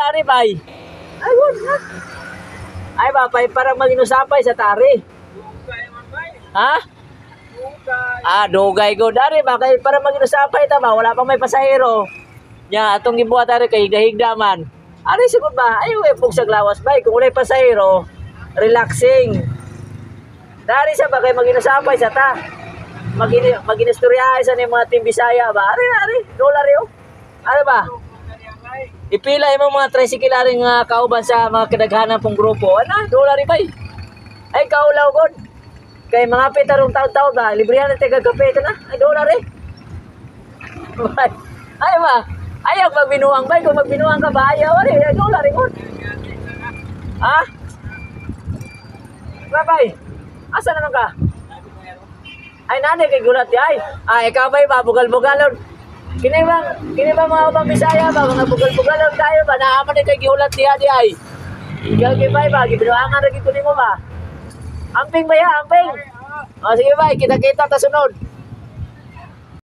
Dari bay. Ay, wala na. Ay, bapay, parang maginusapay sa tari. Ha? Dugay ko. Dari, bakay, parang maginusapay tama. Wala pang may pasahero. Nya, atong gibuhat dari kay higda-higda man. Ari, sigod ba? Ay, pug sa glawas bay. Kung walay pasahero, relaxing. Dari sa bakay maginusapay sa ta. Maginistoryahay sa ni mga team Bisaya ba? Ari, dolar yo. Ano ba? Ipila yung mga tricycle rin nga kauban sa mga kadaghanan pong grupo. Ano? Dolar bay. Ay, kaulaw god. Kay mga pitarong taon-taon ba? Librihan na taga kape ito na. Ay, dolar eh. Ay ba? Ayaw magbinuang bay. Kung magbinuang ka ba? Ayaw rin. Ay, dolar eh god. Ha? Babay. Asa naman ka? Ay, nanay kay gulat ay. Ay, ikaw ba'y ba? Bugal-bugalon. Kini ba mga ubang Bisaya ba? Mga bugal-bugalon tayo ba? Naaman na kay giulat diya di ay. Ikaw kibay ba? Gibinuangan na gito ni mo ba? Amping ba ya? Amping? O sige ba? Kita-kita ta sunod.